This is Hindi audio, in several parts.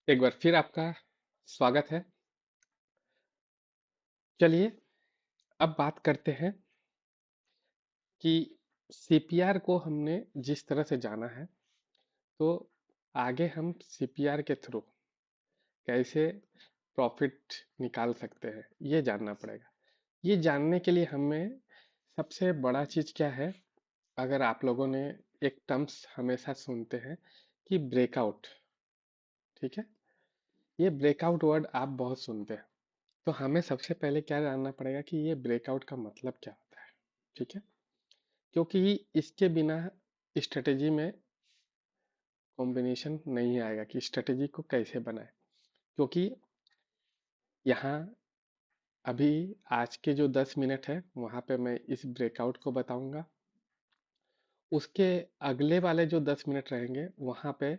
एक बार फिर आपका स्वागत है। चलिए अब बात करते हैं कि सीपीआर को हमने जिस तरह से जाना है, तो आगे हम सीपीआर के थ्रू कैसे प्रॉफिट निकाल सकते हैं, ये जानना पड़ेगा। ये जानने के लिए हमें सबसे बड़ा चीज़ क्या है? अगर आप लोगों ने एक टर्म्स हमेशा सुनते हैं कि ब्रेकआउट, ठीक है? ये ब्रेकआउट वर्ड आप बहुत सुनते हैं। तो हमें सबसे पहले क्या जानना पड़ेगा कि ये ब्रेकआउट का मतलब क्या होता है, ठीक है? क्योंकि इसके बिना स्ट्रेटेजी में कॉम्बिनेशन नहीं आएगा कि स्ट्रेटेजी को कैसे बनाए। क्योंकि यहाँ अभी आज के जो 10 मिनट है वहाँ पे मैं इस ब्रेकआउट को बताऊंगा। उसके अगले वाले जो 10 मिनट रहेंगे वहाँ पे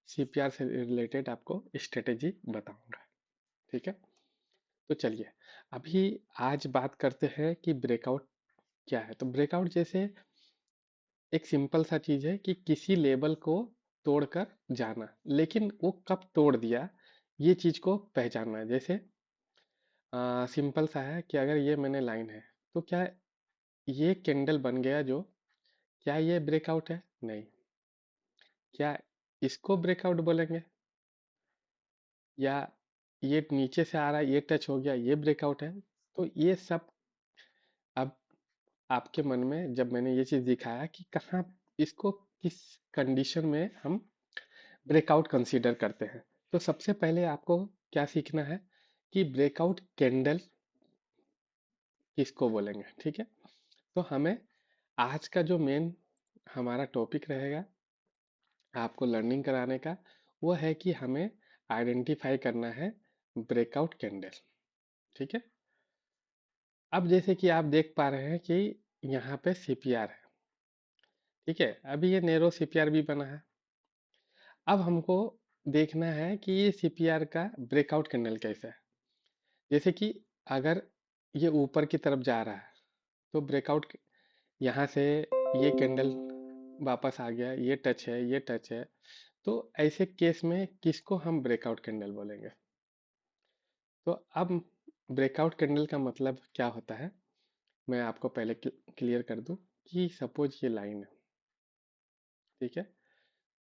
सीपीआर से रिलेटेड आपको स्ट्रेटेजी बताऊंगा, ठीक है? तो चलिए अभी आज बात करते हैं कि ब्रेकआउट क्या है। तो ब्रेकआउट जैसे एक सिंपल सा चीज है कि किसी लेबल को तोड़कर जाना, लेकिन वो कब तोड़ दिया ये चीज को पहचानना है। जैसे सिंपल सा है कि अगर ये मैंने लाइन है, तो क्या ये कैंडल बन गया जो, क्या ये ब्रेकआउट है? नहीं। क्या इसको ब्रेकआउट बोलेंगे? या ये नीचे से आ रहा है, ये टच हो गया, ये ब्रेकआउट है? तो ये सब अब आपके मन में जब मैंने ये चीज दिखाया कि कहाँ इसको किस कंडीशन में हम ब्रेकआउट कंसीडर करते हैं, तो सबसे पहले आपको क्या सीखना है कि ब्रेकआउट कैंडल किसको बोलेंगे, ठीक है? तो हमें आज का जो मेन हमारा टॉपिक रहेगा आपको लर्निंग कराने का, वो है कि हमें आइडेंटिफाई करना है ब्रेकआउट कैंडल, ठीक है? अब जैसे कि आप देख पा रहे हैं कि यहाँ पे सीपीआर है, ठीक है? अभी ये नैरो सीपीआर भी बना है। अब हमको देखना है कि ये सीपीआर का ब्रेकआउट कैंडल कैसा है। जैसे कि अगर ये ऊपर की तरफ जा रहा है, तो ब्रेकआउट यहाँ से ये कैंडल वापस आ गया, ये टच है, ये टच है। तो ऐसे केस में किसको हम ब्रेकआउट कैंडल बोलेंगे? तो अब ब्रेकआउट कैंडल का मतलब क्या होता है, मैं आपको पहले क्लियर कर दूं कि सपोज ये लाइन है, ठीक है?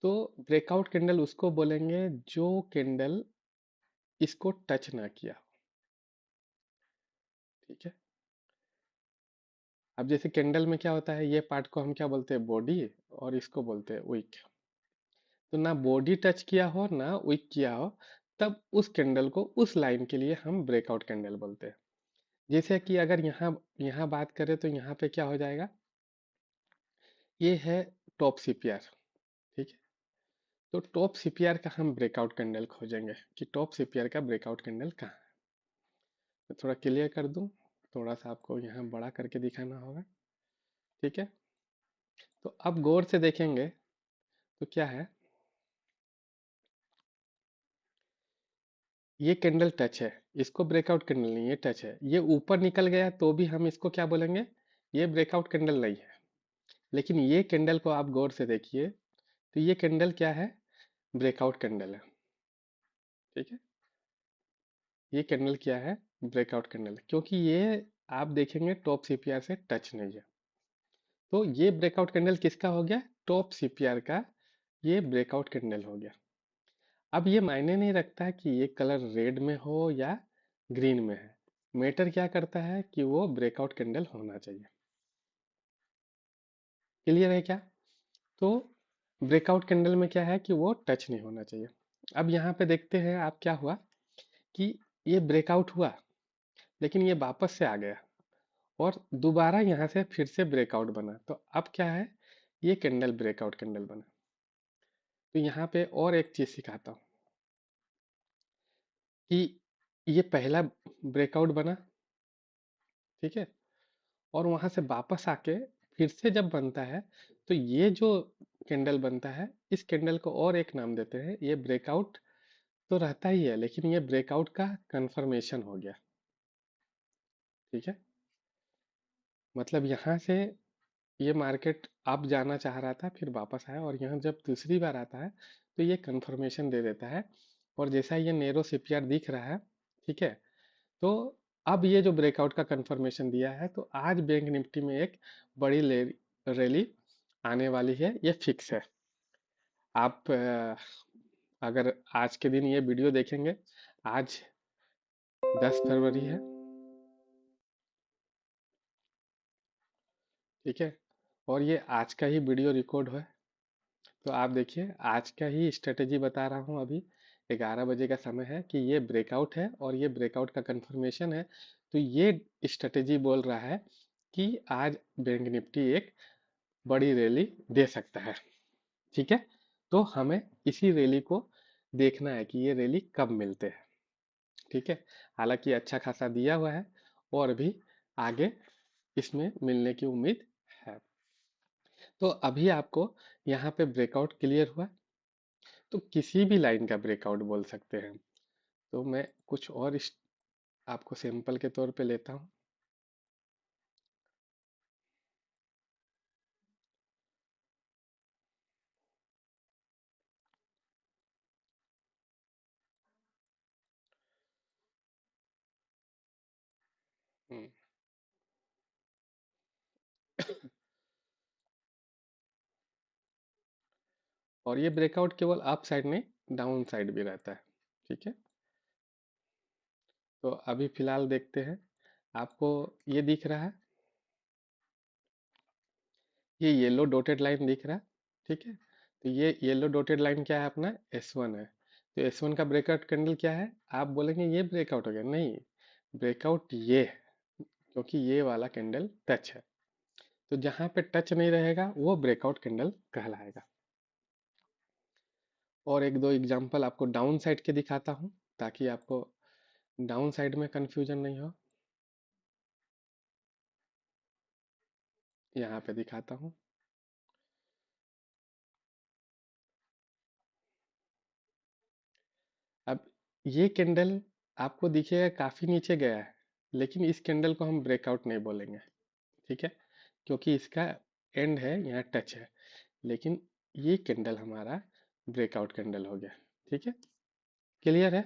तो ब्रेकआउट कैंडल उसको बोलेंगे जो कैंडल इसको टच ना किया हो, ठीक है? अब जैसे कैंडल में क्या होता है, ये पार्ट को हम क्या बोलते हैं? बॉडी, और इसको बोलते हैं विक। तो ना बॉडी टच किया हो ना विक किया हो, तब उस कैंडल को, उस लाइन के लिए हम ब्रेकआउट कैंडल बोलते हैं। जैसे कि अगर यहाँ यहाँ बात करें तो यहाँ पे क्या हो जाएगा, ये है टॉप सीपीआर, ठीक है? तो टॉप सीपीआर का हम ब्रेकआउट कैंडल खोजेंगे कि टॉप सीपीआर का ब्रेकआउट कैंडल कहाँ है। तो थोड़ा क्लियर कर दूं, थोड़ा सा आपको यहाँ बड़ा करके दिखाना होगा, ठीक है? तो अब गौर से देखेंगे तो क्या है, ये कैंडल टच है, इसको ब्रेकआउट कैंडल नहीं, ये टच है। ये ऊपर निकल गया तो भी हम इसको क्या बोलेंगे? ये ब्रेकआउट कैंडल नहीं है। लेकिन ये कैंडल को आप गौर से देखिए, तो ये कैंडल क्या है? ब्रेकआउट कैंडल है, ठीक है? ये कैंडल क्या है? ब्रेकआउट कैंडल है, क्योंकि ये आप देखेंगे टॉप सीपीआर से टच नहीं है। तो ये ब्रेकआउट कैंडल किसका हो गया? टॉप सीपीआर का ये ब्रेकआउट कैंडल हो गया। अब ये मायने नहीं रखता कि ये कलर रेड में हो या ग्रीन में है। मैटर क्या करता है कि वो ब्रेकआउट कैंडल होना चाहिए। क्लियर है क्या? तो ब्रेकआउट कैंडल में क्या है कि वो टच नहीं होना चाहिए। अब यहाँ पे देखते हैं आप क्या हुआ कि ये ब्रेकआउट हुआ, लेकिन ये वापस से आ गया और दोबारा यहाँ से फिर से ब्रेकआउट बना। तो अब क्या है, ये कैंडल ब्रेकआउट कैंडल बना। तो यहाँ पे और एक चीज सिखाता हूँ कि ये पहला ब्रेकआउट बना, ठीक है? और वहां से वापस आके फिर से जब बनता है, तो ये जो कैंडल बनता है, इस कैंडल को और एक नाम देते हैं। ये ब्रेकआउट तो रहता ही है, लेकिन ये ब्रेकआउट का कंफर्मेशन हो गया, ठीक है? मतलब यहाँ से ये मार्केट अप जाना चाह रहा था, फिर वापस आया, और यहाँ जब दूसरी बार आता है तो ये कंफर्मेशन दे देता है और जैसा ये नेरो सीपीआर दिख रहा है, ठीक है, तो अब ये जो ब्रेकआउट का कंफर्मेशन दिया है, तो आज बैंक निफ्टी में एक बड़ी रैली आने वाली है, ये फिक्स है। आप अगर आज के दिन ये वीडियो देखेंगे, आज 10 फरवरी है, ठीक है, और ये आज का ही वीडियो रिकॉर्ड है। तो आप देखिए, आज का ही स्ट्रेटेजी बता रहा हूँ अभी। 11 बजे का समय है कि ये ब्रेकआउट है और ये ब्रेकआउट का कंफर्मेशन है। तो ये स्ट्रेटेजी बोल रहा है कि आज बैंक निफ्टी एक बड़ी रैली दे सकता है, ठीक है। तो हमें इसी रैली को देखना है कि ये रैली कब मिलते हैं, ठीक है। हालांकि अच्छा खासा दिया हुआ है और भी आगे इसमें मिलने की उम्मीद है। तो अभी आपको यहाँ पे ब्रेकआउट क्लियर हुआ, तो किसी भी लाइन का ब्रेकआउट बोल सकते हैं। तो मैं कुछ और आपको सैंपल के तौर पे लेता हूँ। हम्म, और ये ब्रेकआउट केवल अप साइड नहीं, डाउन साइड भी रहता है, ठीक है। तो अभी फिलहाल देखते हैं। आपको ये दिख रहा है, ये येलो डॉटेड लाइन दिख रहा है, ठीक है। तो ये येलो डॉटेड लाइन क्या है, अपना S1 है। तो S1 का ब्रेकआउट कैंडल क्या है, आप बोलेंगे ये ब्रेकआउट हो गया, नहीं, ब्रेकआउट ये है, क्योंकि ये वाला कैंडल टच है। तो जहां पे टच नहीं रहेगा वो ब्रेकआउट कैंडल कहलाएगा। और एक दो एग्जांपल आपको डाउन साइड के दिखाता हूँ, ताकि आपको डाउन साइड में कंफ्यूजन नहीं हो। यहाँ पे दिखाता हूँ। अब ये कैंडल आपको दिखेगा काफी नीचे गया है, लेकिन इस कैंडल को हम ब्रेकआउट नहीं बोलेंगे, ठीक है, क्योंकि इसका एंड है यहाँ टच है। लेकिन ये कैंडल हमारा ब्रेकआउट कैंडल हो गया, ठीक है, क्लियर है।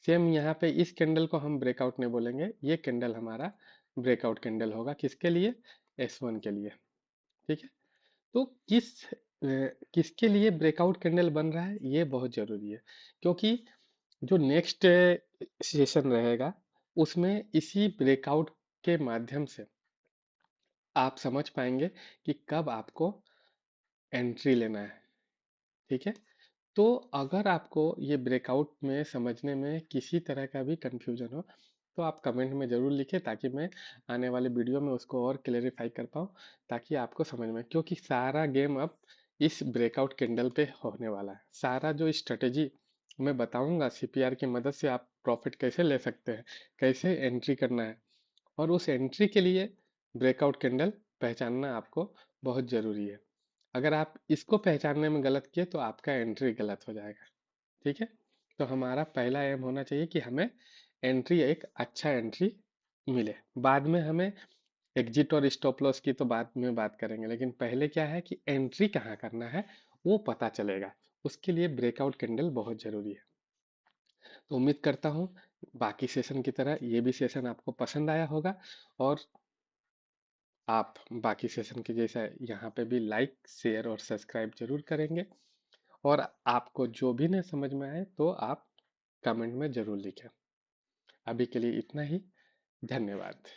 सेम यहाँ पे इस कैंडल को हम ब्रेकआउट नहीं बोलेंगे, ये कैंडल हमारा ब्रेकआउट कैंडल होगा, किसके लिए, S1 के लिए, ठीक है। तो किसके लिए ब्रेकआउट कैंडल बन रहा है, ये बहुत जरूरी है, क्योंकि जो नेक्स्ट सेशन रहेगा उसमें इसी ब्रेकआउट के माध्यम से आप समझ पाएंगे कि कब आपको एंट्री लेना है, ठीक है। तो अगर आपको ये ब्रेकआउट में समझने में किसी तरह का भी कंफ्यूजन हो, तो आप कमेंट में ज़रूर लिखें, ताकि मैं आने वाले वीडियो में उसको और क्लेरिफाई कर पाऊँ, ताकि आपको समझ में, क्योंकि सारा गेम अब इस ब्रेकआउट कैंडल पे होने वाला है। सारा जो स्ट्रेटेजी मैं बताऊंगा, सीपीआर की मदद से आप प्रॉफिट कैसे ले सकते हैं, कैसे एंट्री करना है, और उस एंट्री के लिए ब्रेकआउट कैंडल पहचानना आपको बहुत ज़रूरी है। अगर आप इसको पहचानने में गलत किए तो आपका एंट्री गलत हो जाएगा, ठीक है। तो हमारा पहला एम होना चाहिए कि हमें एंट्री, एक अच्छा एंट्री मिले। बाद में हमें एग्जिट और स्टॉप लॉस की तो बाद में बात करेंगे, लेकिन पहले क्या है कि एंट्री कहाँ करना है वो पता चलेगा। उसके लिए ब्रेकआउट कैंडल बहुत ज़रूरी है। तो उम्मीद करता हूँ बाकी सेशन की तरह ये भी सेशन आपको पसंद आया होगा, और आप बाकी सेशन के जैसा यहाँ पे भी लाइक शेयर और सब्सक्राइब जरूर करेंगे। और आपको जो भी नहीं समझ में आए तो आप कमेंट में जरूर लिखें। अभी के लिए इतना ही। धन्यवाद।